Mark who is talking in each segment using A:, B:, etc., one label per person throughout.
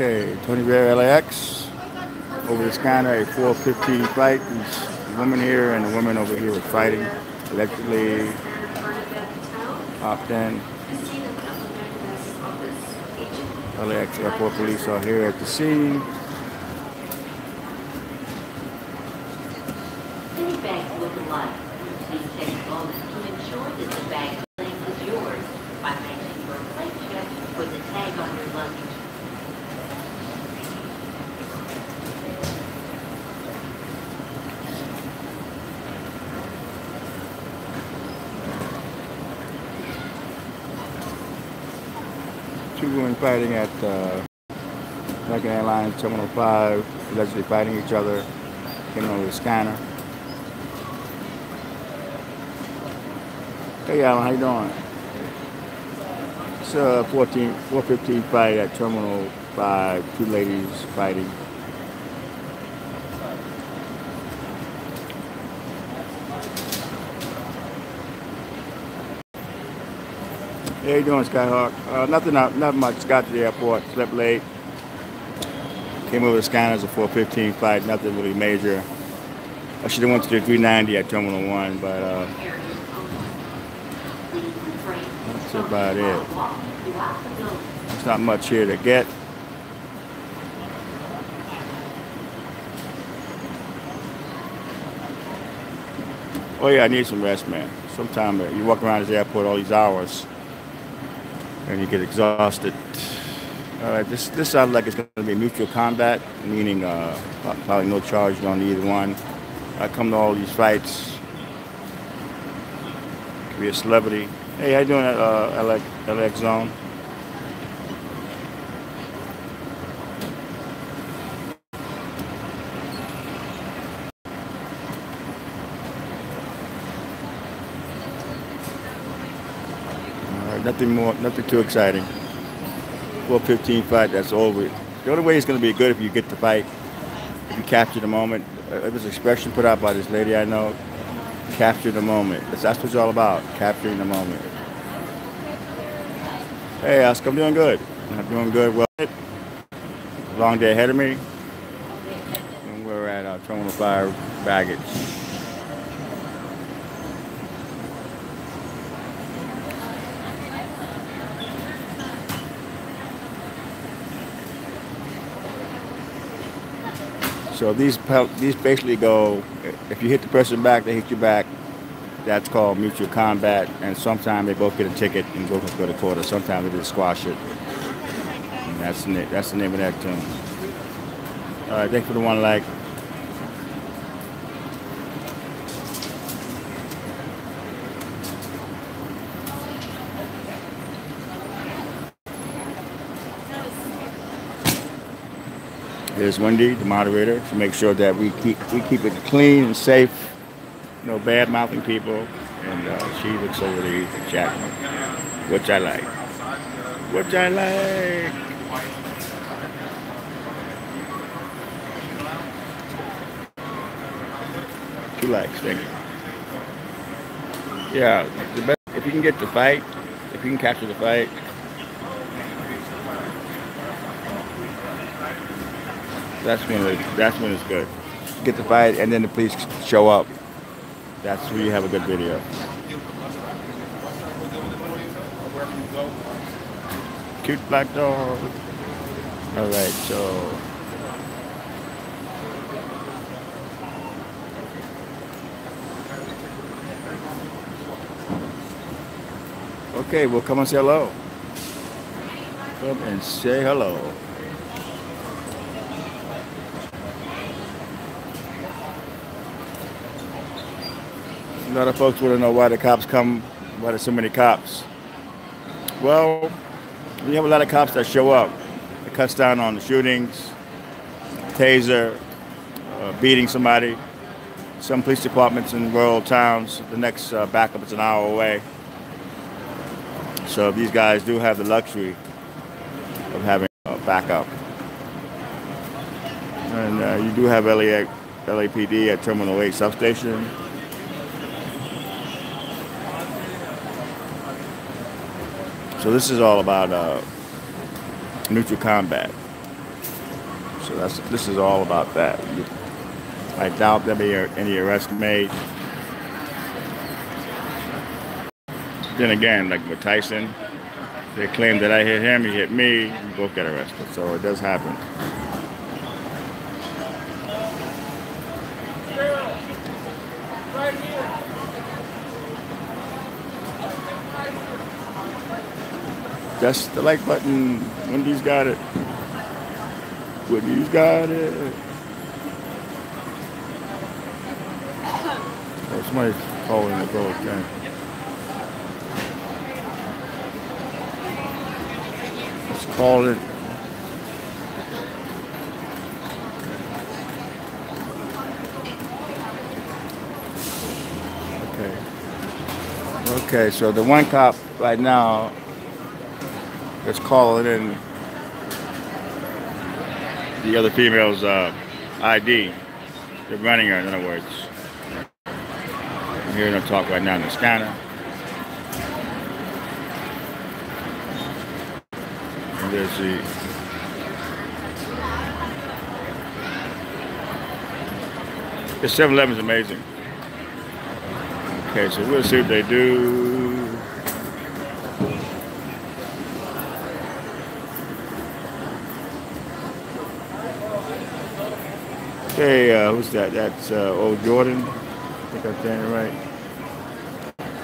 A: Okay, Tony Bear LAX. Over the scanner, a 415 flight. These women here and the women over here were fighting. Allegedly hopped in. LAX airport police are here at the scene.
B: Many bags look alike. Please take a moment to ensure that the bag claimed is yours by making your plate check with the tag on your luggage.
A: Two women fighting at American Airlines Terminal 5, allegedly fighting each other, came over the scanner. Hey Alan, how you doing? It's a 415 fight at Terminal 5, two ladies fighting. How you doing, Skyhawk? Nothing much. Got to the airport, slept late. Came over the scanner as a 415 fight, nothing really major. I should have went to the 390 at Terminal 1, but that's about it. There's not much here to get. Oh yeah, I need some rest, man. Sometimes you walk around this airport all these hours and you get exhausted. All right, this sounds like it's going to be mutual combat, meaning probably no charge on either one. I come to all these fights. Could be a celebrity. Hey, how you doing at LAX zone? Nothing too exciting. 415 fight, that's over. The only way it's going to be good if you get the fight, if you capture the moment. There's an expression put out by this lady I know, capture the moment. That's what it's all about, capturing the moment. Hey, Oscar, I'm doing good. I'm doing good. Well, long day ahead of me. And we're at Terminal 5 baggage. So these basically go, if you hit the person back, they hit you back. That's called mutual combat. And sometimes they both get a ticket and both go to court, or sometimes they just squash it. And that's the name of that tune. All right, thanks for the one like. There's Wendy, the moderator, to make sure that we keep it clean and safe, no bad mouthing people, and she looks over the chat, which I like. Which I like. She likes, thank you. Yeah, the best, if you can get the fight, if you can capture the fight. That's when it's good. Get the fight, and then the police show up. That's where you have a good video. Cute black dog. All right, so okay, well, come and say hello. Come and say hello. A lot of folks want to know why the cops come, why there's so many cops. Well, we have a lot of cops that show up. It cuts down on the shootings, taser, beating somebody. Some police departments in rural towns, the next backup is an hour away. So these guys do have the luxury of having a backup. And you do have LAPD at Terminal 8 substation. So this is all about mutual combat. So this is all about that. I doubt there'll be any arrest made. Then again, like with Tyson, they claim that I hit him, he hit me, we both get arrested. So it does happen. Just the like button. Wendy's got it. Wendy's got it. Oh, somebody's calling the door. Okay. Let's call it. Okay. Okay, so the one cop right now is calling in the other female's ID. They're running her, in other words. I'm hearing them talk right now in the scanner. And there's the this 7-Eleven is amazing. Okay, so we'll see what they do. Hey, who's that? That's old Jordan. I think I'm saying it right.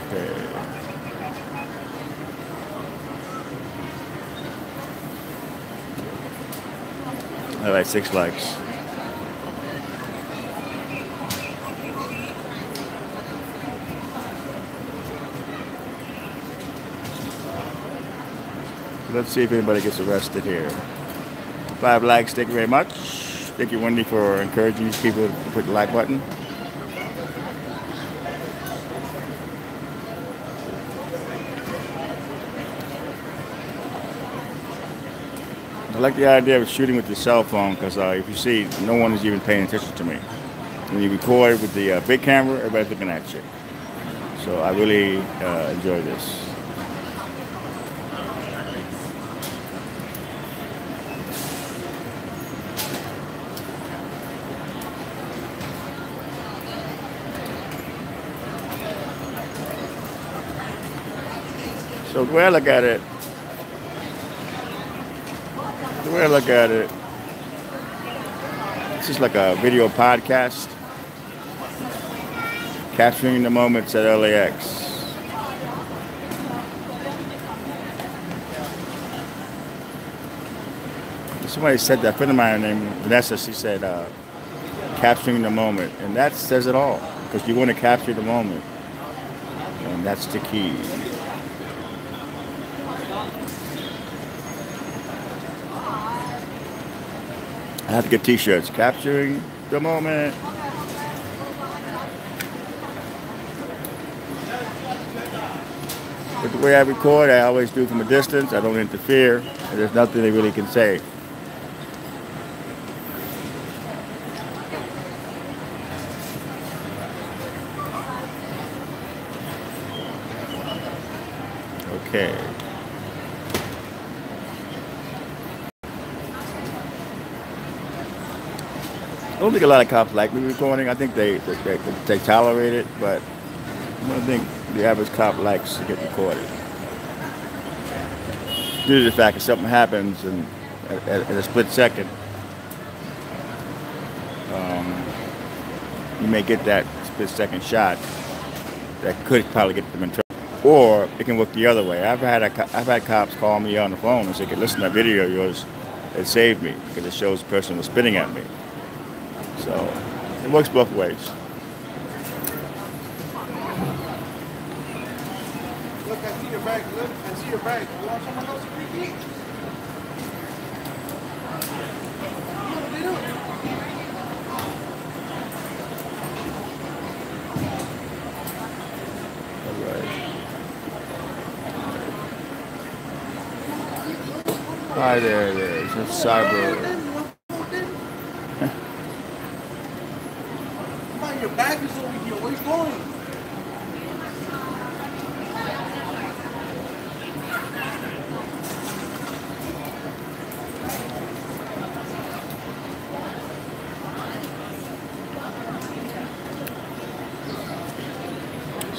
A: Okay. I like 6 likes. Let's see if anybody gets arrested here. 5 likes, thank you very much. Thank you, Wendy, for encouraging these people to put the like button. I like the idea of shooting with your cell phone because if you see, no one is even paying attention to me. When you record with the big camera, everybody's looking at you. So I really enjoy this. So the way I look at it, it's just like a video podcast, capturing the moments at LAX. Somebody said that, a friend of mine named Vanessa, she said, capturing the moment, and that says it all, because you want to capture the moment, and that's the key. I have to get t-shirts, capturing the moment. But the way I record, I always do from a distance. I don't interfere. And there's nothing they really can say. Okay. I don't think a lot of cops like me recording. I think they tolerate it, but I don't think the average cop likes to get recorded. Due to the fact that something happens and at a split second, you may get that split second shot that could probably get them in trouble. Or it can work the other way. I've had cops call me on the phone and say, "Listen, that video of yours, it saved me because it shows the person was spitting at me." So it works both ways.
C: Look, I see your bag. Look, I see your bag. You want someone else to repeat?
A: All right. Hi there, it's Cyber.
C: Your bag is over here. Where are you going?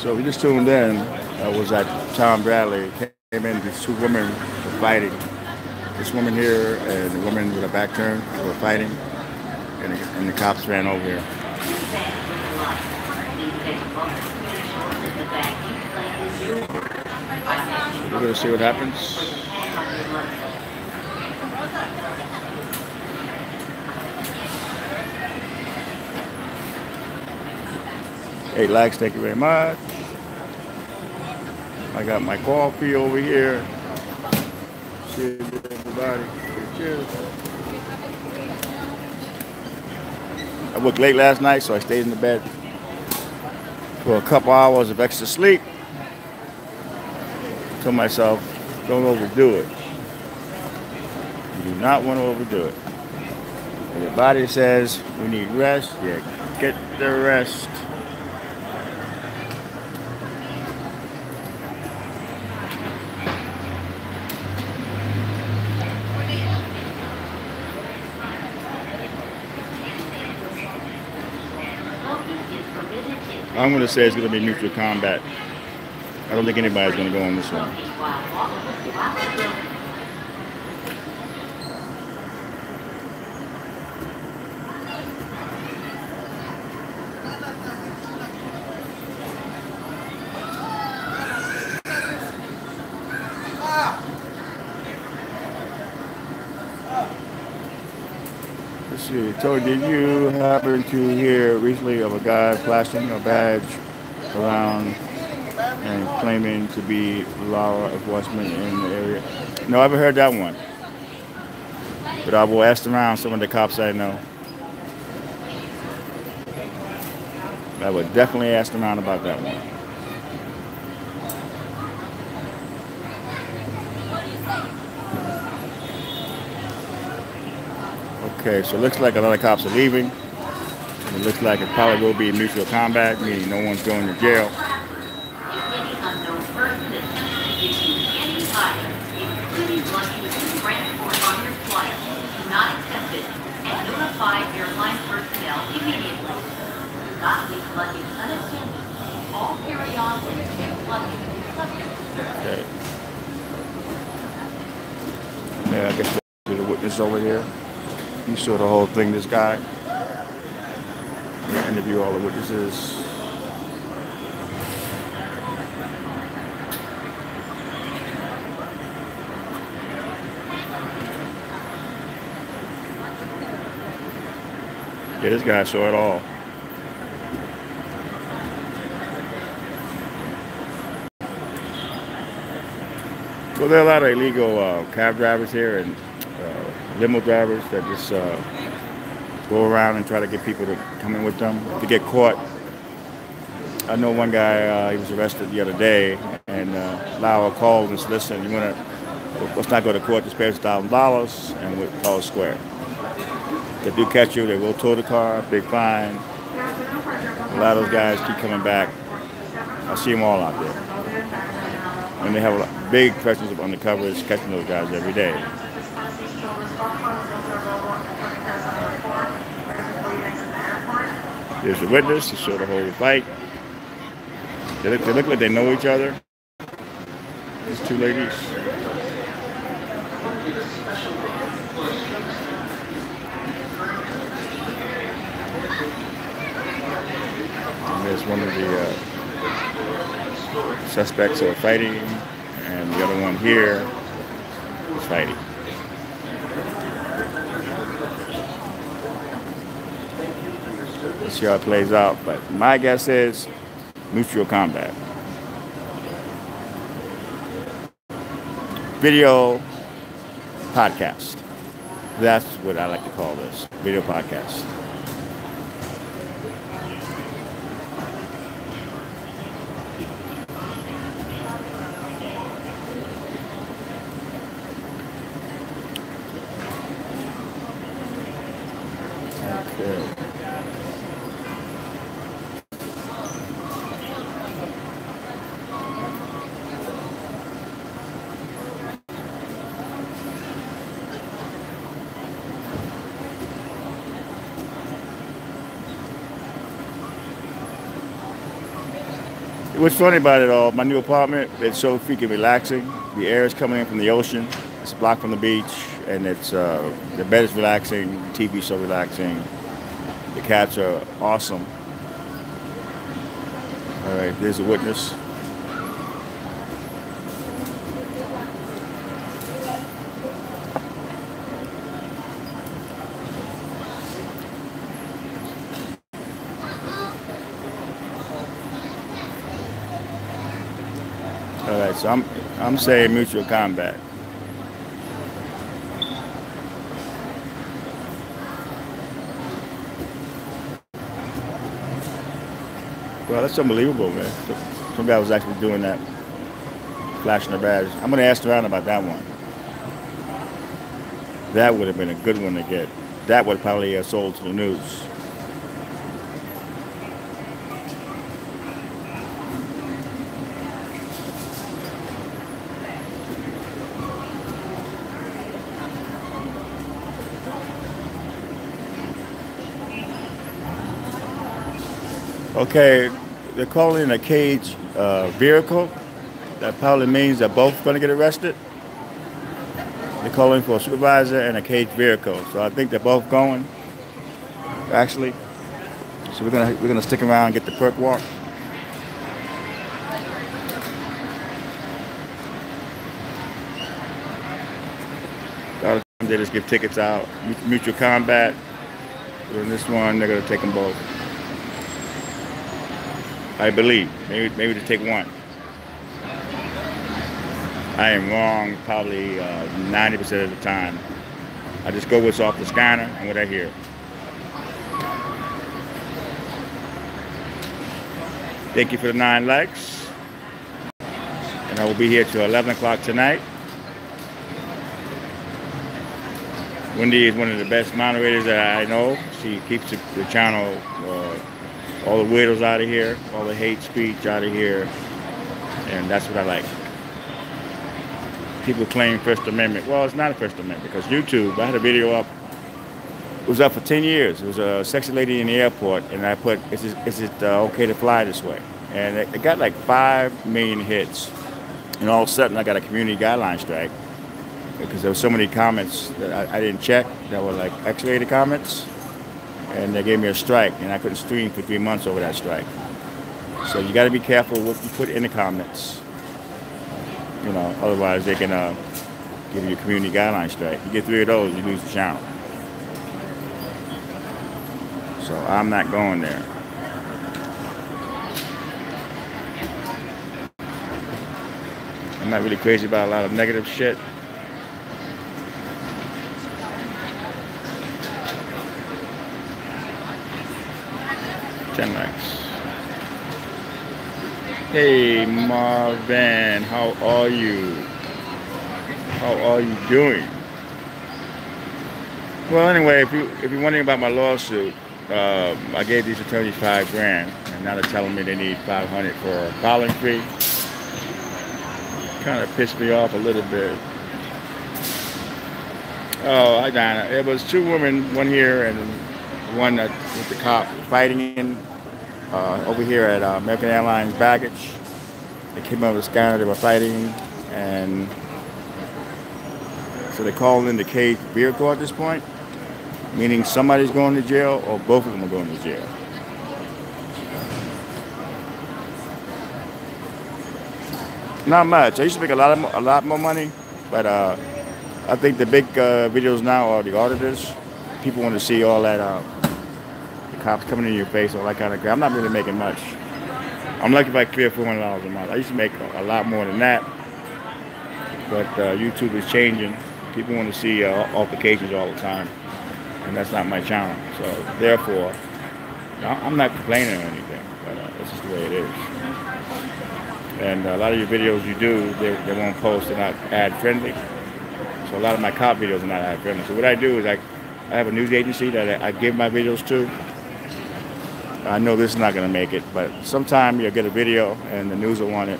A: So we just tuned in. I was at Tom Bradley. Came in, these two women were fighting. This woman here and the woman with her back turned were fighting, and the cops ran over here. We're gonna see what happens. Hey, LAX, thank you very much. I got my coffee over here. Cheers, everybody. Cheers. I worked late last night, so I stayed in the bed for a couple hours of extra sleep. Told myself, don't overdo it. You do not want to overdo it. When your body says we need rest, yeah, get the rest. I'm going to say it's going to be neutral combat. I don't think anybody's going to go on this one. Let's see. So did you happen to hear recently of a guy flashing a badge around and claiming to be law enforcement in the area? No, I haven't heard that one. But I will ask around some of the cops I know. I would definitely ask around about that one. Okay, so it looks like a lot of cops are leaving. It looks like it probably will be mutual combat, meaning no one's going to jail. Okay. Yeah, I guess there's a witness over here. You saw the whole thing, this guy. Interview all the witnesses. Yeah, this guy saw it all. Well, there are a lot of illegal cab drivers here and limo drivers that just go around and try to get people to come in with them. To get caught. I know one guy, he was arrested the other day, and Lara called and said, listen, let's not go to court, just pay us $1,000 and we'll call it square. If they do catch you, they will tow the car, big fine. A lot of those guys keep coming back. I see them all out there. And they have a big presence of undercovers catching those guys every day. There's a witness to show the whole fight. They look like they know each other. These two ladies. And there's one of the suspects who are fighting, and the other one here is fighting. Let's see how it plays out, but my guess is mutual combat. Video podcast. That's what I like to call this, video podcast. What's funny about it all, my new apartment, it's so freaking relaxing. The air is coming in from the ocean. It's blocked from the beach, and it's the bed is relaxing. The TV's so relaxing. The cats are awesome. All right, there's a witness. All right, so I'm saying mutual combat. Well, that's unbelievable, man. Some guy was actually doing that, flashing the badge. I'm gonna ask around about that one. That would have been a good one to get. That would probably have sold to the news. Okay, they're calling a cage vehicle. That probably means they're both going to get arrested. They're calling for a supervisor and a cage vehicle. So I think they're both going, actually. So we're gonna stick around and get the perk walk. A lot of times they just give tickets out. Mutual combat. In this one, they're gonna take them both. I believe. Maybe to take one. I am wrong probably 90% of the time. I just go what's off the scanner and what I hear. Thank you for the 9 likes. And I will be here till 11 o'clock tonight. Wendy is one of the best moderators that I know. She keeps the channel, all the weirdos out of here, all the hate speech out of here. And that's what I like. People claim First Amendment. Well, it's not a First Amendment because YouTube, I had a video up, it was up for 10 years. It was a sexy lady in the airport, and I put, is it okay to fly this way? And it got like 5 million hits. And all of a sudden, I got a community guideline strike because there were so many comments that I didn't check that were like X-rated comments. And they gave me a strike, and I couldn't stream for 3 months over that strike. So you got to be careful what you put in the comments. You know, otherwise they can give you a community guideline strike. You get 3 of those, you lose the channel. So I'm not going there. I'm not really crazy about a lot of negative shit. Likes. Hey Marvin, how are you? How are you doing? Well, anyway, if you're wondering about my lawsuit, I gave these attorneys $5 grand, and now they're telling me they need $500 for a filing fee. Kind of pissed me off a little bit. Oh, hi Donna. It was 2 women, one here and one with the cop fighting in over here at American Airlines baggage. They came over the scanner, they were fighting, and so they called in the cage vehicle at this point, meaning somebody's going to jail or both of them are going to jail. Not much. I used to make a lot more money, but I think the big videos now are the auditors. People want to see all that. Cops coming in your face, all that kind of crap. I'm not really making much. I'm lucky if I clear $400 a month. I used to make a lot more than that, but YouTube is changing. People want to see altercations all the time, and that's not my channel. So therefore, I'm not complaining or anything, but that's just the way it is. And a lot of your videos you do, they won't post. They're not ad friendly. So a lot of my cop videos are not ad friendly. So what I do is I have a news agency that I give my videos to. I know this is not going to make it, but sometime you'll get a video and the news will want it.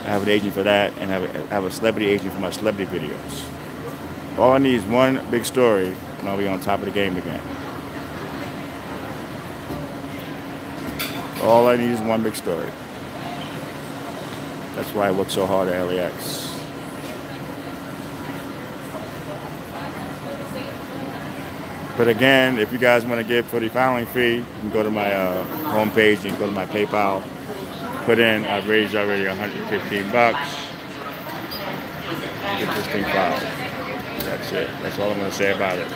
A: I have an agent for that, and I have a celebrity agent for my celebrity videos. All I need is one big story, and I'll be on top of the game again. All I need is one big story. That's why I work so hard at LAX. But again, if you guys want to give for the filing fee, you can go to my homepage and go to my PayPal. Put in, I've raised already $115. Get this thing filed. That's it. That's all I'm going to say about it.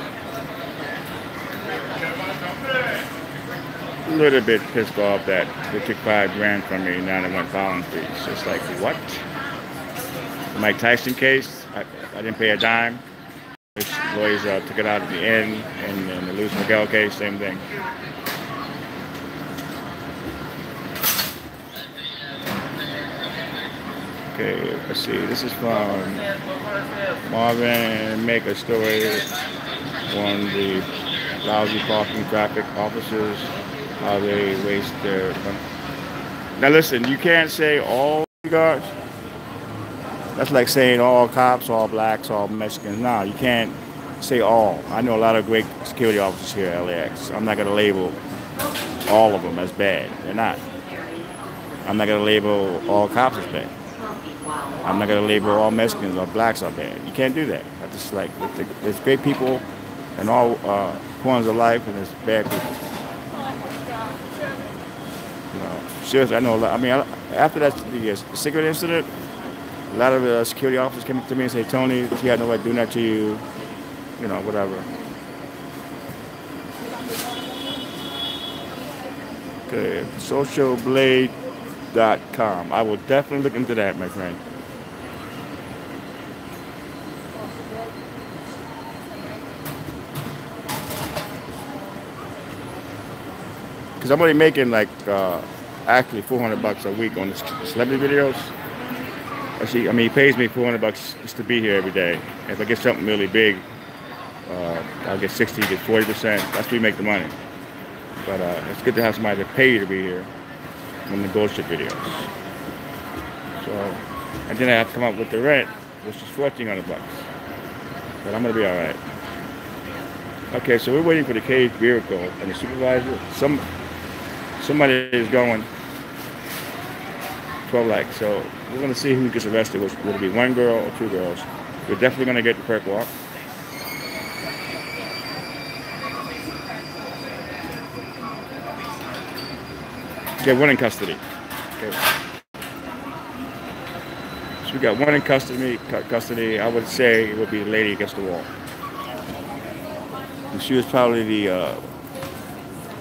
A: A little bit pissed off that they took $5 grand from me, now they want filing fees. It's like, what? The Mike Tyson case, I didn't pay a dime. His lawyers took it out at the end, and the Luis Miguel case, same thing. Okay, let's see. This is from Marvin. Make a story on the lousy parking traffic officers. How they waste their money. Now listen, you can't say all guards. That's like saying all cops, all blacks, all Mexicans. No, you can't say all. I know a lot of great security officers here at LAX. I'm not going to label all of them as bad. They're not. I'm not going to label all cops as bad. I'm not going to label all Mexicans or blacks are bad. You can't do that. I just like, there's great people in all corners of life, and there's bad people. You know, seriously, I know a lot. I mean, after that the cigarette incident, a lot of security officers came up to me and said, Tony, she had no right doing that to you, you know, whatever. Okay, socialblade.com. I will definitely look into that, my friend. Because I'm only making like actually $400 a week on the celebrity videos. Actually, I mean, he pays me $400 just to be here every day. If I get something really big, I'll get 60 to 40%. That's where you make the money. But it's good to have somebody to pay you to be here on the bullshit videos. So, and then I have to come up with the rent, which is $1,400. But I'm gonna be all right. Okay, so we're waiting for the cage vehicle and the supervisor. Somebody is going 12 LAX. So we're gonna see who gets arrested. Will it be one girl or two girls? We're definitely gonna get the perp walk. Get one in custody. Okay. So we got one in custody. I would say it would be the lady against the wall. And she was probably the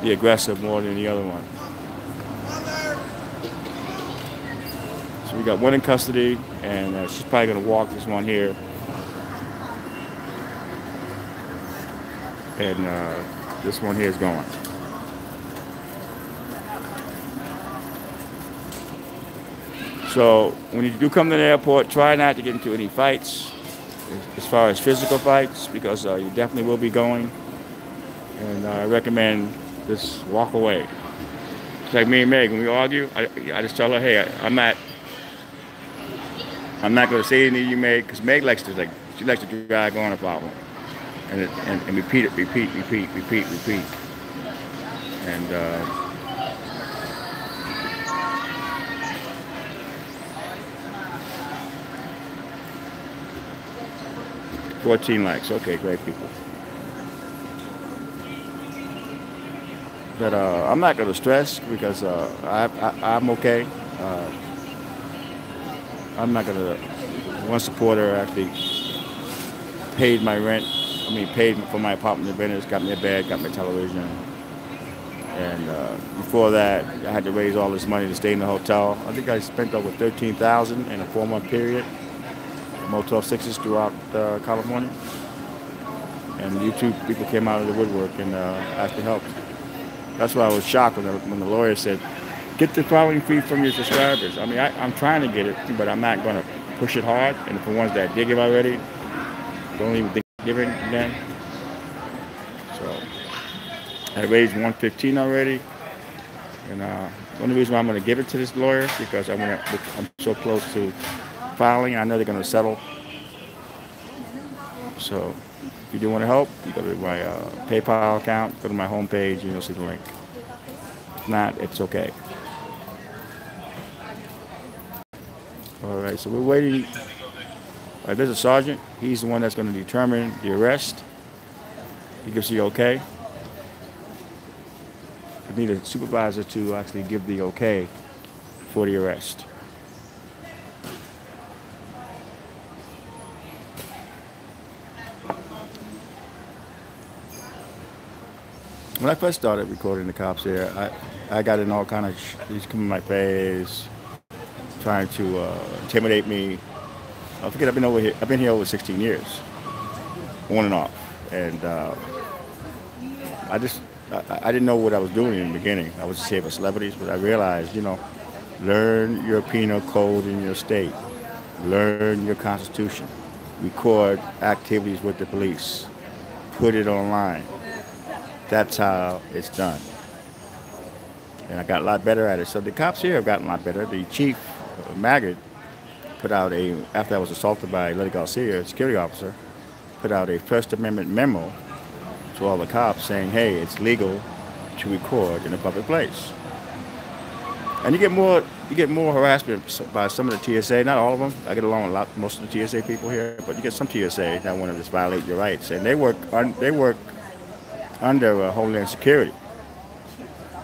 A: aggressor more than the other one. So we got one in custody, and she's probably gonna walk this one here. And this one here is going. So when you do come to the airport, try not to get into any fights, as far as physical fights, because you definitely will be going. And I recommend just walk away. It's like me and Meg, when we argue, I just tell her, hey, I'm not going to say anything to you, Meg, because Meg likes to she likes to drag on a problem, and repeat it, repeat. And 14 likes. Okay, great people. But I'm not going to stress because I'm okay. I'm not going to. One supporter actually paid my rent. I mean, paid for my apartment in Venice, got me a bed, got me television. And before that, I had to raise all this money to stay in the hotel. I think I spent over $13,000 in a 4-month period. Motel 6s throughout California, and YouTube people came out of the woodwork and asked for help. That's why I was shocked when the lawyer said, "Get the filing fee from your subscribers." I mean, I'm trying to get it, but I'm not going to push it hard. And for ones that did give already, don't even think of giving again. So I raised $115 already, and the only reason why I'm going to give it to this lawyer is because I'm so close to filing. I know they're going to settle. So if you do want to help, you go to my PayPal account, go to my homepage, and you'll see the link. If not, it's okay. All right, so we're waiting. There's a sergeant. He's the one that's going to determine the arrest. He gives the okay. We need a supervisor to actually give the okay for the arrest. When I first started recording the cops here, I got in all kind of these come in my face, trying to intimidate me. I forget I've been here over 16 years, on and off, and I didn't know what I was doing in the beginning. I was just here for celebrities, but I realized, learn your penal code in your state, learn your constitution, record activities with the police, put it online. That's how it's done. And I got a lot better at it. So the cops here have gotten a lot better. The chief, Maggot, put out after I was assaulted by Lenny Garcia, a security officer, put out a First Amendment memo to all the cops saying, hey, it's legal to record in a public place. And you get more harassment by some of the TSA, not all of them. I get along with most of the TSA people here, but you get some TSA that want to just violate your rights. And they work under Homeland Security.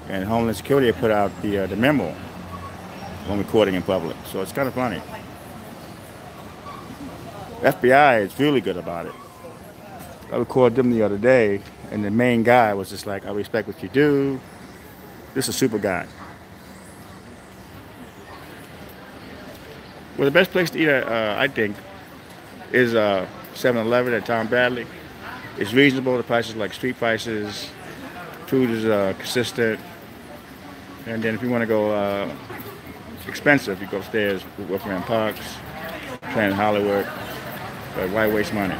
A: And Homeland Security put out the memo on recording in public. So it's kind of funny. FBI is really good about it. I recorded them the other day, and the main guy was just like, I respect what you do. This is a super guy. Well, the best place to eat, I think, is 7-Eleven at Tom Bradley. It's reasonable. The prices are like street prices. Food is consistent. And then if you want to go expensive, you go upstairs, Wolfman Parks, Planet Hollywood. But why waste money?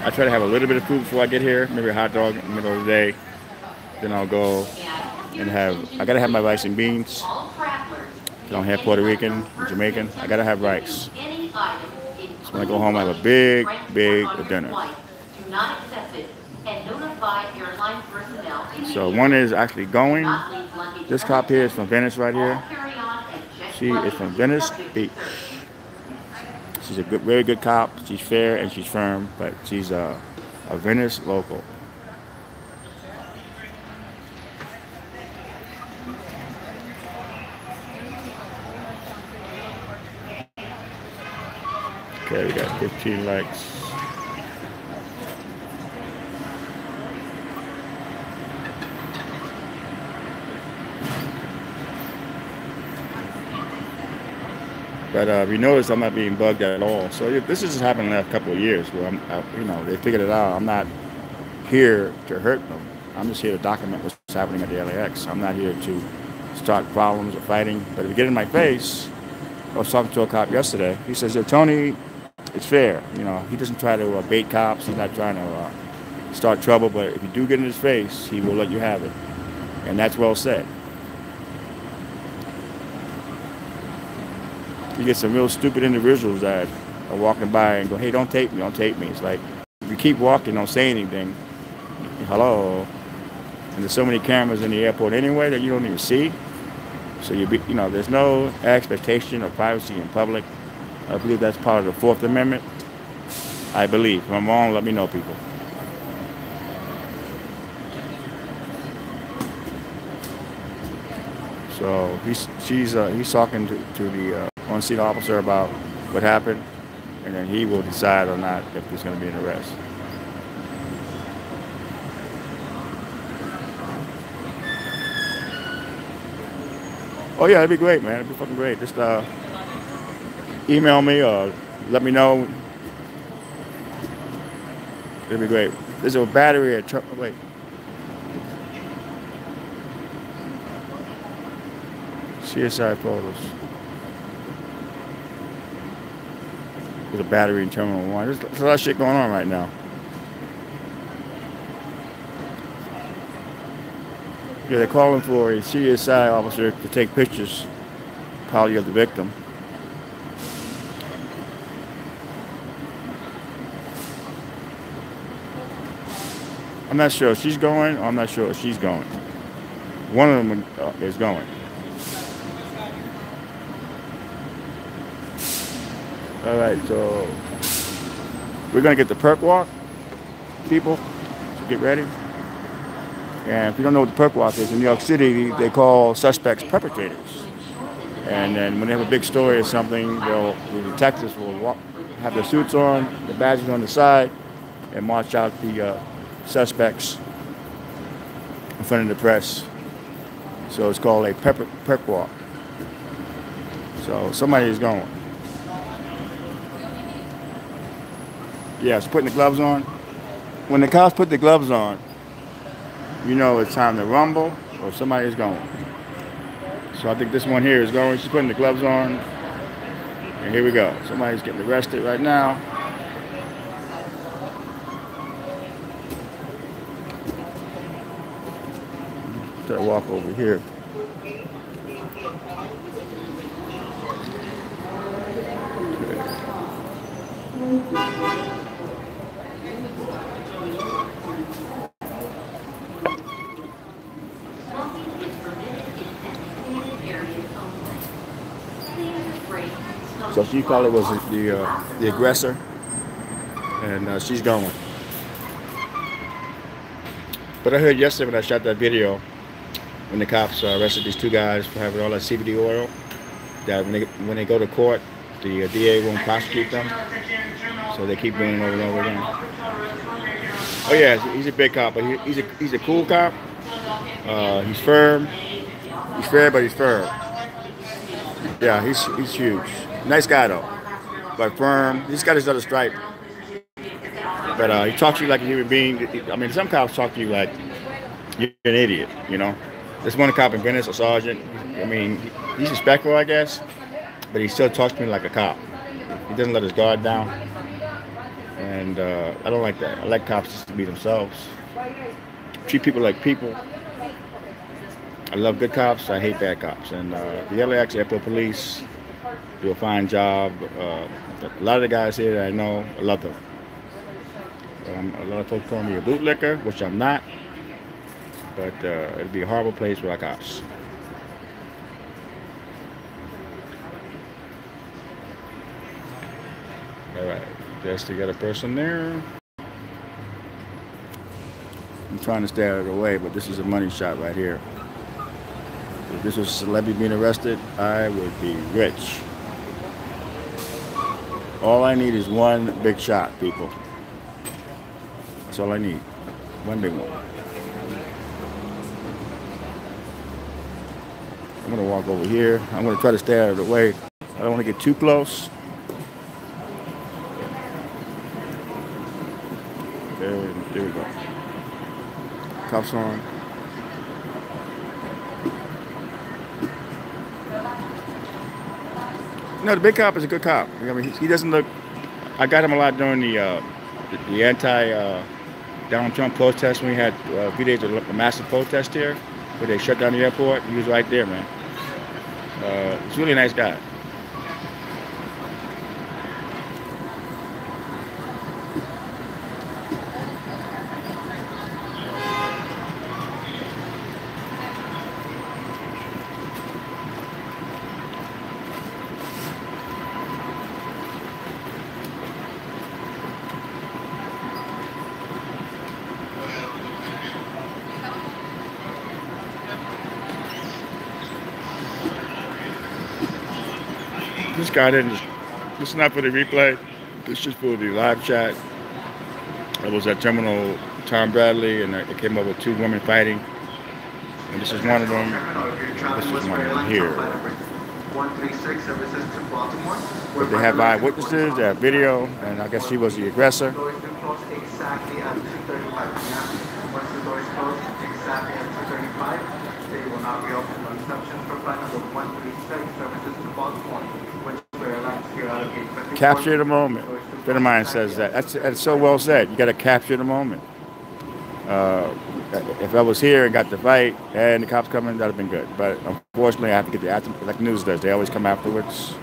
A: I try to have a little bit of food before I get here, maybe a hot dog in the middle of the day. Then I'll go and I gotta have my rice and beans. I don't have Puerto Rican, Jamaican. I gotta have rice. So when I go home, I have a big dinner. So one is actually going. This cop here is from Venice right here. She is from Venice Beach. She's a very good cop. She's fair and she's firm, but she's a Venice local. Okay, we got 15 likes. But if you notice, I'm not being bugged at all. So this has happened in the last couple of years where they figured it out. I'm not here to hurt them. I'm just here to document what's happening at the LAX. I'm not here to start problems or fighting. But if you get in my face, I was talking to a cop yesterday. He says, Tony, it's fair. He doesn't try to bait cops. He's not trying to start trouble. But if you do get in his face, he will let you have it. And that's well said. You get some real stupid individuals that are walking by and go, hey, don't take me, don't take me. It's like, if you keep walking, don't say anything. Hello. And there's so many cameras in the airport anyway that you don't even see. So there's no expectation of privacy in public. I believe that's part of the Fourth Amendment. I believe. If I'm wrong, let me know, people. So he's talking to the on-scene officer about what happened, and then he will decide or not if there's going to be an arrest. Oh yeah, it'd be great, man. It'd be fucking great. Just email me or let me know. It'd be great. There's a battery at wait. CSI photos. There's a battery in Terminal 1. There's a lot of shit going on right now. Yeah, they're calling for a CSI officer to take pictures, probably of the victim. I'm not sure if she's going, or I'm not sure if she's going. One of them is going. All right, so we're gonna get the perp walk, people. So get ready. And if you don't know what the perp walk is, in New York City, they call suspects perpetrators. And then when they have a big story or something, the detectives will have their suits on, the badges on the side, and march out the suspects in front of the press. So it's called a perp walk. So somebody is going. Yeah, it's putting the gloves on. When the cops put the gloves on, you know it's time to rumble or somebody is going. So I think this one here is going. She's putting the gloves on. And here we go. Somebody's getting arrested right now. Try to walk over here. So she probably was the aggressor, and she's going. But I heard yesterday when I shot that video, when the cops arrested these two guys for having all that CBD oil, that when they go to court, the DA won't prosecute them, so they keep doing it over and over again. Oh yeah, he's a big cop, but he's a cool cop. He's firm. He's fair, but he's firm. Yeah, he's huge. Nice guy though, but firm. He's got his other stripe. But he talks to you like a human being. I mean, some cops talk to you like you're an idiot, you know. There's one cop in Venice, a sergeant. I mean, he's respectful, I guess, but he still talks to me like a cop. He doesn't let his guard down, and I don't like that. I like cops just to be themselves. Treat people like people. I love good cops. I hate bad cops. And the LAX airport police do a fine job. A lot of the guys here that I know, I love them. A lot of folks call me a bootlicker, which I'm not. But it'd be a horrible place without cops. All right, guess they got a person there. I'm trying to stay out of the way, but this is a money shot right here. If this was a celebrity being arrested, I would be rich. All I need is one big shot, people. That's all I need. One big one. I'm going to walk over here. I'm going to try to stay out of the way. I don't want to get too close. There we go. Cuffs on. No, the big cop is a good cop. I mean, he doesn't look. I got him a lot during the anti-Donald Trump protest when we had a few days of a massive protest here, where they shut down the airport. He was right there, man. He's a really nice guy. This guy didn't. This is not for the replay. This is just for the live chat. I was at Terminal Tom Bradley, and it came up with two women fighting. And this is one of them. This is one of them here. But they have eyewitnesses, they have video, and I guess she was the aggressor.
D: Exactly at 2:35 p.m. Once the doors close, exactly at 2:35, they will not reopen the reception for flight number 136 services to Baltimore, which were allowed to here out of gate 54.
A: Capture the moment. A friend of mine says that. That's so well said. You got to capture the moment. If I was here and got the fight and the cops coming, that'd have been good. But unfortunately, I have to get the after, like news does. They always come afterwards.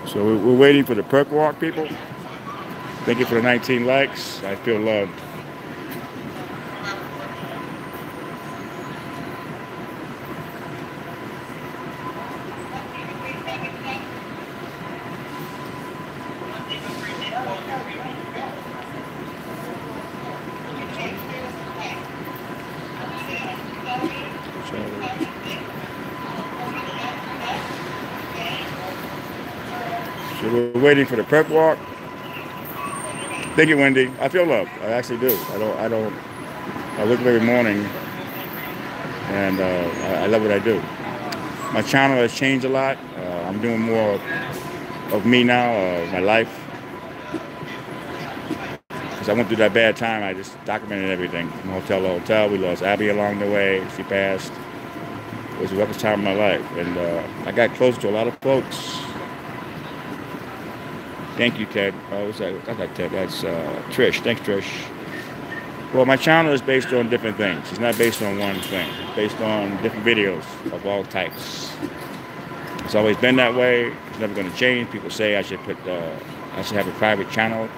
A: So we're waiting for the perp walk, people. Thank you for the 19 likes. I feel loved. So we're waiting for the perp walk. Thank you, Wendy. I feel loved. I actually do. I wake up every morning and I love what I do. My channel has changed a lot. I'm doing more of me now, my life. Because I went through that bad time, I just documented everything from hotel to hotel. We lost Abby along the way. She passed. It was the roughest time of my life. And I got close to a lot of folks. Thank you, Ted. What's that? That's not Ted. That's Trish. Thanks, Trish. Well, my channel is based on different things. It's not based on one thing. It's based on different videos of all types. It's always been that way. It's never going to change. People say I should have a private channel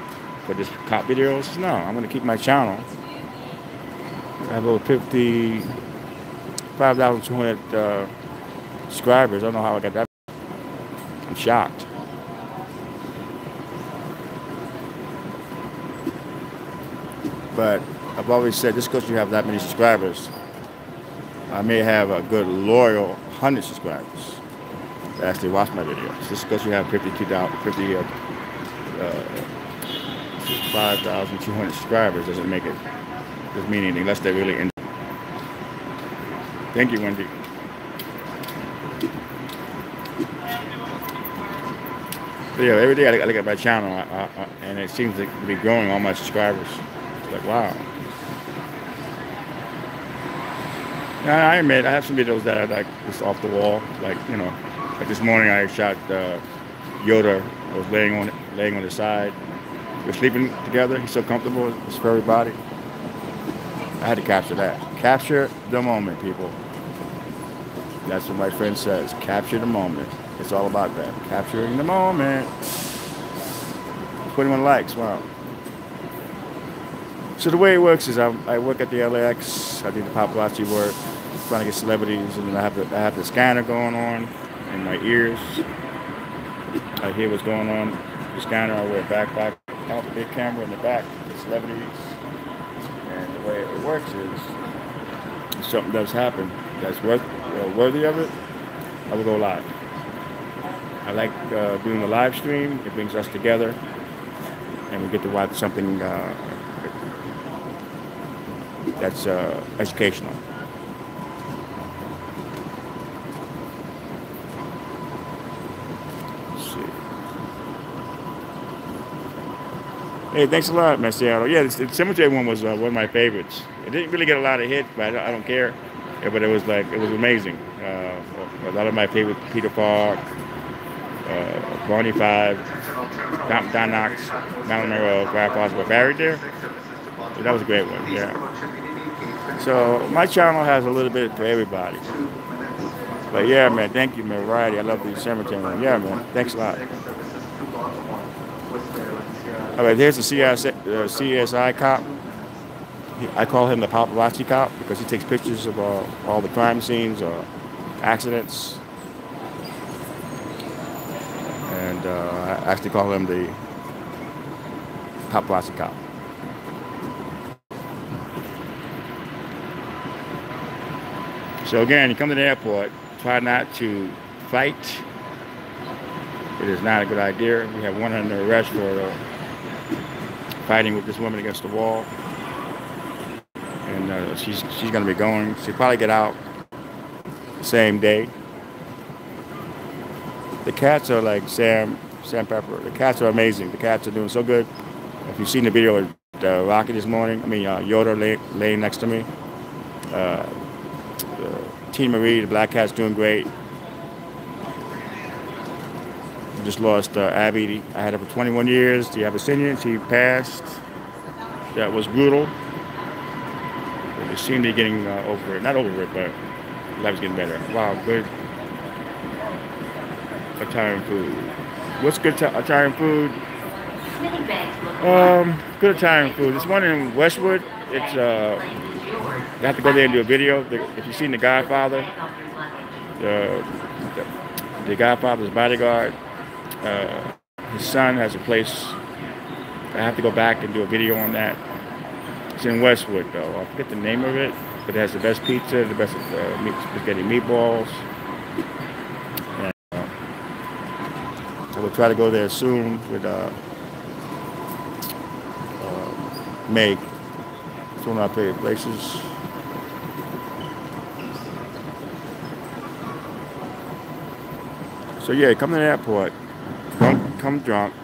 A: for just cop videos. No, I'm going to keep my channel. I have over 55,200 subscribers. I don't know how I got that. I'm shocked. But I've always said, just because you have that many subscribers, I may have a good, loyal 100 subscribers that actually watch my videos. Just because you have 5,200 subscribers doesn't mean anything unless they're really in. Thank you, Wendy. But yeah, every day I look at my channel and it seems to be growing, all my subscribers. It's like, wow. Now, I admit, I have some videos that are like just off the wall. Like, you know, like this morning I shot Yoda. I was laying on the side. We're sleeping together. He's so comfortable, his furry body. I had to capture that. Capture the moment, people. That's what my friend says. Capture the moment. It's all about that. Capturing the moment. 21 likes. Wow. So the way it works is I work at the LAX. I do the paparazzi work, trying to get celebrities, and then I have the scanner going on in my ears. I hear what's going on. The scanner, I wear a backpack. I have a big camera in the back for celebrities. And the way it works is, if something does happen that's worthy of it, I will go live. I like doing the live stream. It brings us together, and we get to watch something that's educational. Let's see. Hey, thanks a lot, man, Seattle. Yeah, the cemetery one was one of my favorites. It didn't really get a lot of hits, but I don't care. Yeah, but it was amazing. A lot of my favorite, Peter Falk, Barney Five, Don Knox, Marilyn Monroe, Brad Foster were buried there. So that was a great one, yeah. So my channel has a little bit for everybody. But yeah, man, thank you, man. Variety. I love the cemetery one. Yeah, man. Thanks a lot. All right, here's the CSI cop. I call him the paparazzi cop because he takes pictures of all the crime scenes or accidents. And I actually call him the paparazzi cop. So again, you come to the airport, try not to fight. It is not a good idea. We have one under arrest for fighting with this woman against the wall. And she's going to be going. She'll probably get out the same day. The cats are like Sam Pepper. The cats are amazing. The cats are doing so good. If you've seen the video of Rocky this morning, Yoda laying next to me. Tina Marie, the black cat's doing great. We just lost Abby. I had her for 21 years. The Abyssinian, she passed. That was brutal. But they seem to be getting over it. Not over it, but life's getting better. Wow, good. Retiring food. What's good Italian food?
B: Many banks look
A: Good Italian food. This one in Westwood. It's you have to go there and do a video. If you've seen The Godfather, the, the Godfather's bodyguard, his son has a place. I have to go back and do a video on that. It's in Westwood, though. I forget the name of it, but it has the best pizza, the best spaghetti meatballs. And, I will try to go there soon with Meg. It's one of our favorite places. So yeah, come to the airport. Don't come drunk.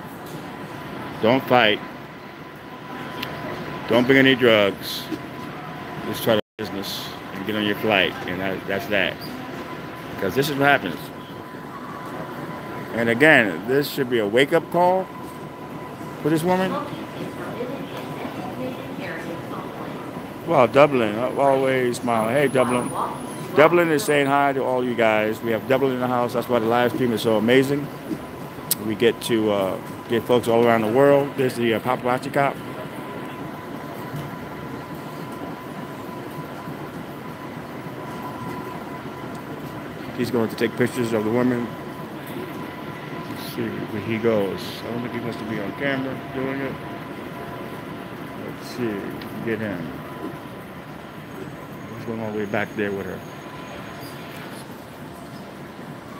A: Don't fight. Don't bring any drugs. Just try to business and get on your flight, and that's that. Because this is what happens. And again, this should be a wake-up call for this woman. Well, Dublin, always smiling. Hey, Dublin. Dublin is saying hi to all you guys. We have Dublin in the house. That's why the live stream is so amazing. We get to get folks all around the world. There's the paparazzi cop. He's going to take pictures of the women. Let's see where he goes. I don't think he wants to be on camera doing it. Let's see. Get him. He's going all the way back there with her.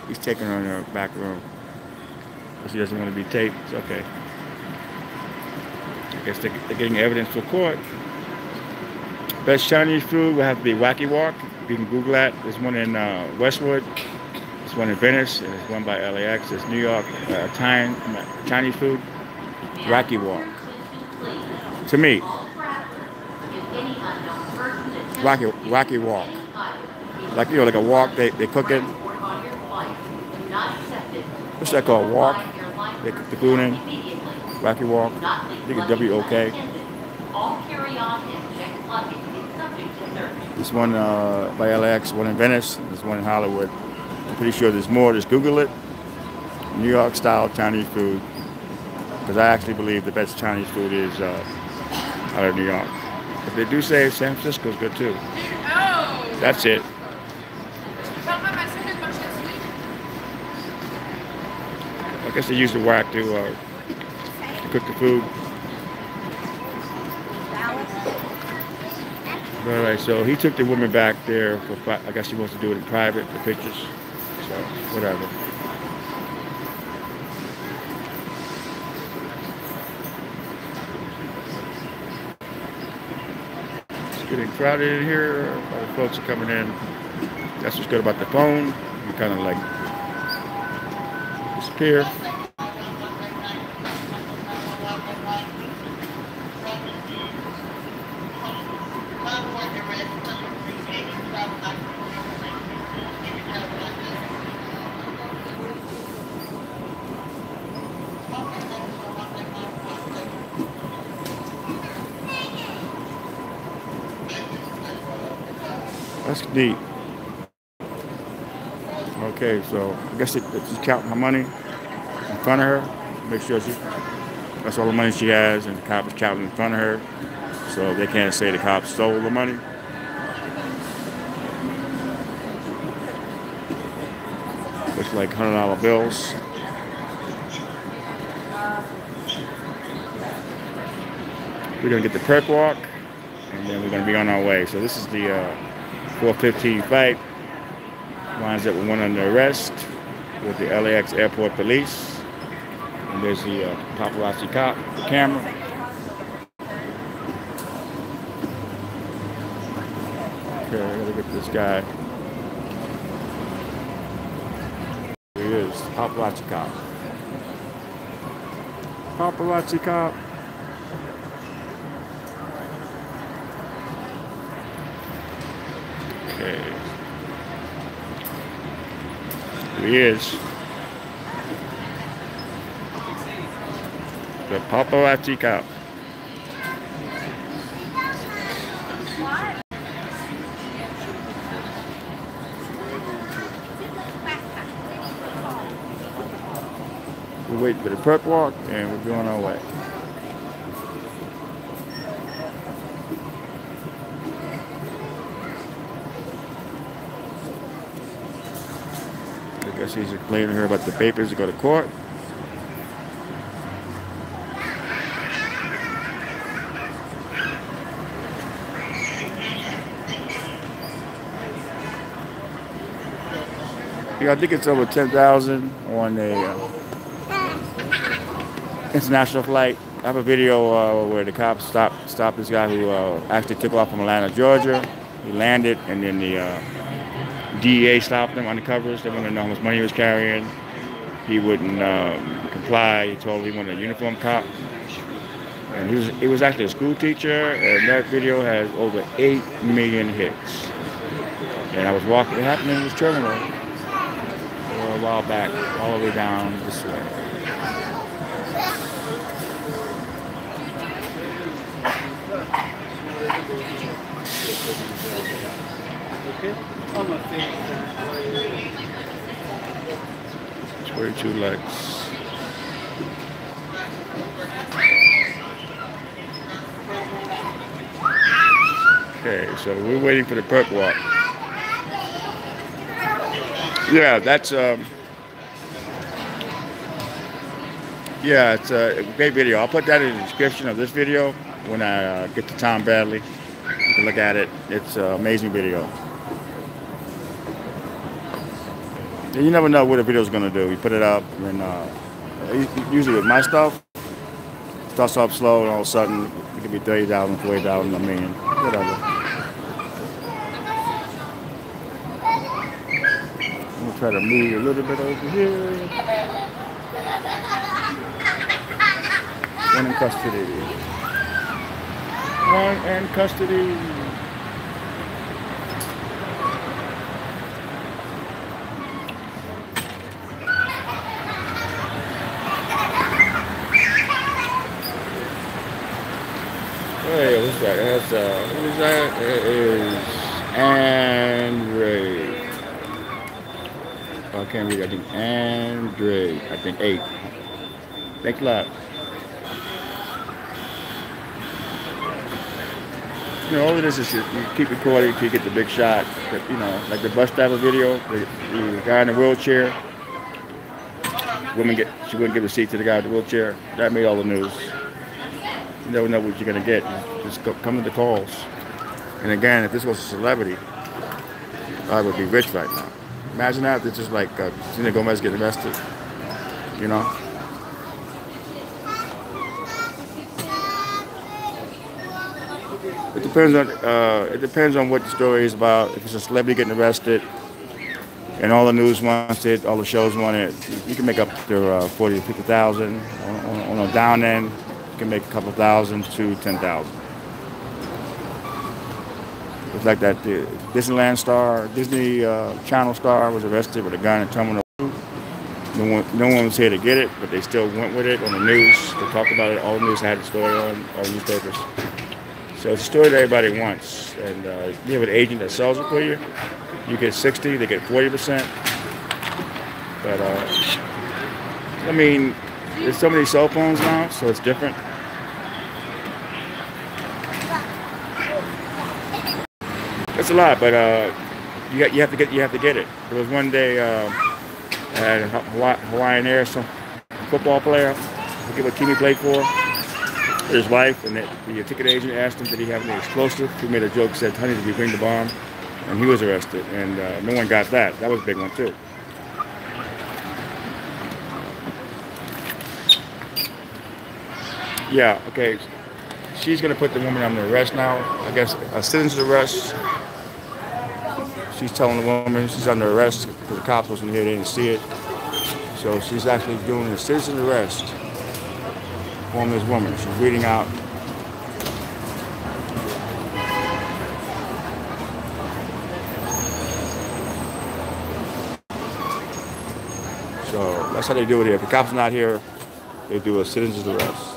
A: He's taking her in her back room. She doesn't want to be taped. It's okay. I guess they're getting evidence for court. Best Chinese food will have to be Wacky Walk. You can Google that. There's one in Westwood. There's one in Venice. And there's one by LAX. There's New York Chinese food. Wacky Walk. To me. Wacky Walk. Like, you know, like a walk they cook it. What's that called? Walk? They cook the food in. Wacky Walk. I think it's W-O-K. There's one by LAX, one in Venice, there's one in Hollywood. I'm pretty sure there's more. Just Google it. New York style Chinese food. Because I actually believe the best Chinese food is out of New York. But they do say San Francisco's good too. That's it. I guess they use the whack to cook the food. All right, so he took the woman back there for, I guess he wants to do it in private, the pictures. So, whatever. It's getting crowded in here. All the folks are coming in. That's what's good about the phone. You kind of like disappear. That's neat. Okay, so I guess she's counting her money in front of her. Make sure that's all the money she has, and the cop is counting in front of her. So they can't say the cop stole the money. Looks like $100 bills. We're gonna get the perp walk, and then we're gonna be on our way. So this is the 4:15 fight. Winds up with one under arrest with the LAX airport police. And there's the paparazzi cop, the camera. Okay, I gotta get this guy. Here he is, paparazzi cop. Paparazzi cop. Okay. Here he is. The paparazzi cop. We're waiting for the perp walk, and we're on our way. I guess he's explaining to her about the papers to go to court. I think it's over 10,000 on a international flight. I have a video where the cops stopped this guy who actually took off from Atlanta, Georgia. He landed, and then the DEA stopped him undercovers. They wanted to know how much money he was carrying. He wouldn't comply. He told him he wanted a uniform cop. And he was actually a school teacher, and that video has over 8 million hits. And I was walking, it happened in this terminal a while back, all the way down this way. Okay. 22 LAX. Okay, so we're waiting for the perp walk. Yeah, that's yeah, it's a great video. I'll put that in the description of this video when I get to Tom Bradley. You can look at it. It's an amazing video. And you never know what a video is going to do. You put it up, and usually with my stuff, it starts off slow, and all of a sudden it could be 30,000, 40,000, a million, whatever. Try to move a little bit over here. One in custody. One in custody. Hey, what's that? That's who is that? It is Andre. I can't read. I think Andre. I think 8. Thanks a lot. You know, all of this is you keep recording until you get the big shot. But, you know, like the bus driver video, the guy in the wheelchair. She wouldn't give a seat to the guy in the wheelchair. That made all the news. You never know what you're gonna get. You just come to the calls. And again, if this was a celebrity, I would be rich right now. Imagine that. It's just like Selena Gomez getting arrested, you know? It depends on what the story is about. If it's a celebrity getting arrested, and all the news wants it, all the shows want it, you can make up to 40 to 50,000. On a down end, you can make a couple thousand to 10,000. It's like that Disneyland star, Disney Channel star was arrested with a gun in Terminal 2. No one was here to get it, but they still went with it on the news. They talked about it. All the news had the story on all the newspapers. So it's a story that everybody wants. And you have an agent that sells it for you. You get 60, they get 40%. But I mean, there's so many cell phones now, so it's different. It's a lot, but you have to get it. There was one day I had Hawaiian Air, some football player. I forget what team he played for. His wife, and the ticket agent asked him, did he have any explosive? He made a joke, said, honey, did you bring the bomb? And he was arrested, and no one got that. That was a big one too. Yeah, okay. She's gonna put the woman under arrest now. I guess a citizen's arrest. She's telling the woman she's under arrest because the cops wasn't here, they didn't see it. So she's actually doing a citizen's arrest on this woman. She's reading out. So that's how they do it here. If the cop's not here, they do a citizen's arrest.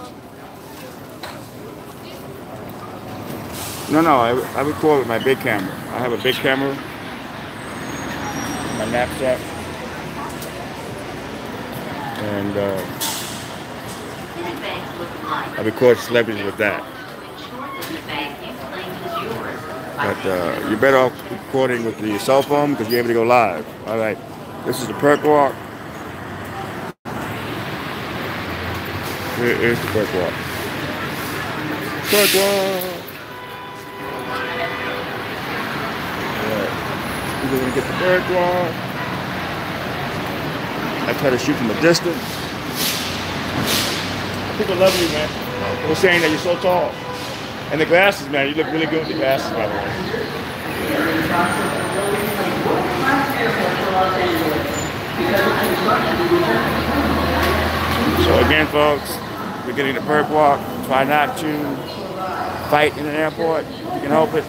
A: No, I record with my big camera. I have a big camera, my knapsack, and I record celebrities with that.
B: Ensure that the bag you claimed is yours by
A: But you're better off recording with the cell phone because you're able to go live. All right, this is the perk walk. Here is the perk walk. Perk walk. We're gonna get the bird walk. I try to shoot from a distance. People love you, man. They're saying that you're so tall. And the glasses, man, you look really good with the glasses, by the way. So again, folks, we're getting the perk walk. Try not to fight in an airport if you can help it.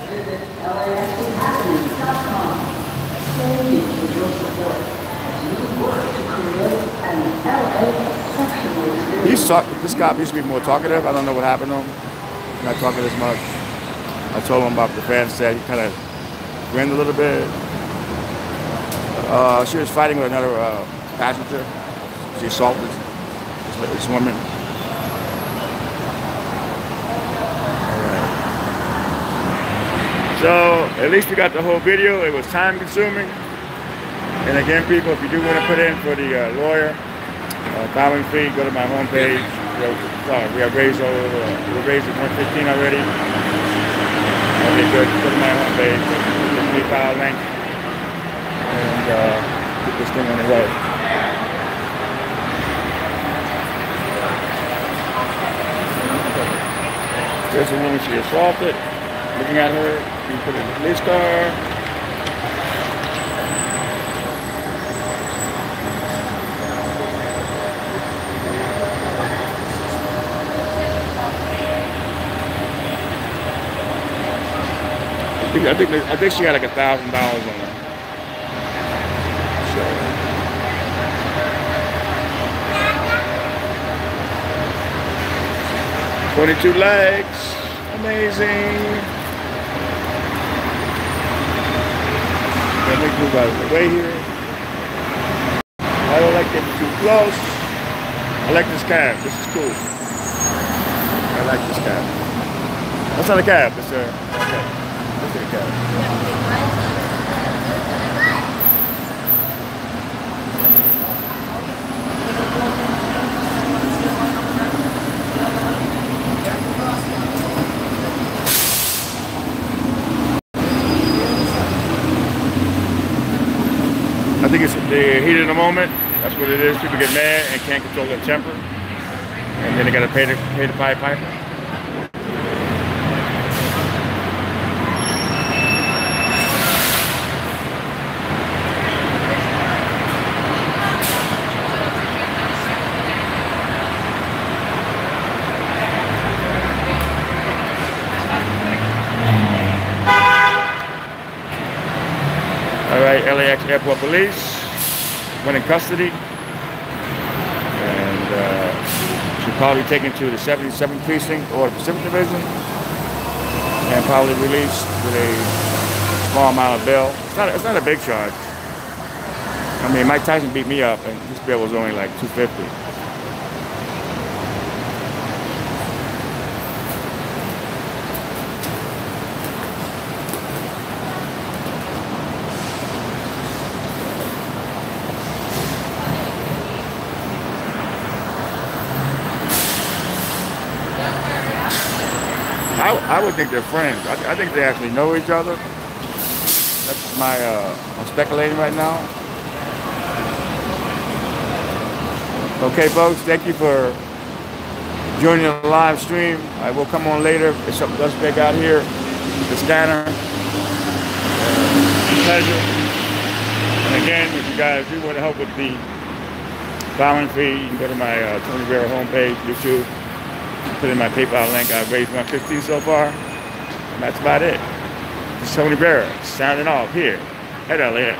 A: This cop used to be more talkative. I don't know what happened to him. Not talking as much. I told him about the fan set. He kind of grinned a little bit. She was fighting with another passenger. She assaulted this woman. So at least we got the whole video. It was time consuming. And again, people, if you do want to put in for the lawyer filing fee, go to my homepage. We have raised over, we raised at 115 already. That'll be good. Go to my homepage, the PayPal link, and get this thing on the road. There's a woman she assaulted. Looking at her, being put in the police car. I think she got like $1,000 on her. So 22 legs, amazing. Let me move out of the way here. I don't like getting too close. I like this cab. This is cool. I like this cab. That's not a cab. It's a okay. Look at the cab. I think it's the heat of the moment. That's what it is. People get mad and can't control their temper, and then they gotta pay the Pied Piper. All right, LAX Airport Police went in custody, and she's probably taken to the 77th Precinct or the Pacific Division, and probably released with a small amount of bail. It's not a big charge. I mean, Mike Tyson beat me up, and his bail was only like $250. I would think they're friends. I think they actually know each other. That's my, I'm speculating right now. Okay, folks, thank you for joining the live stream. I will come on later if something does break out here. The scanner. Pleasure. And again, if you guys do want to help with the filing fee, you can go to my Tony Rivera homepage, YouTube. Put in my PayPal link. I've raised 115 so far. And that's about it. This is Tony Rivera signing off here at LAX.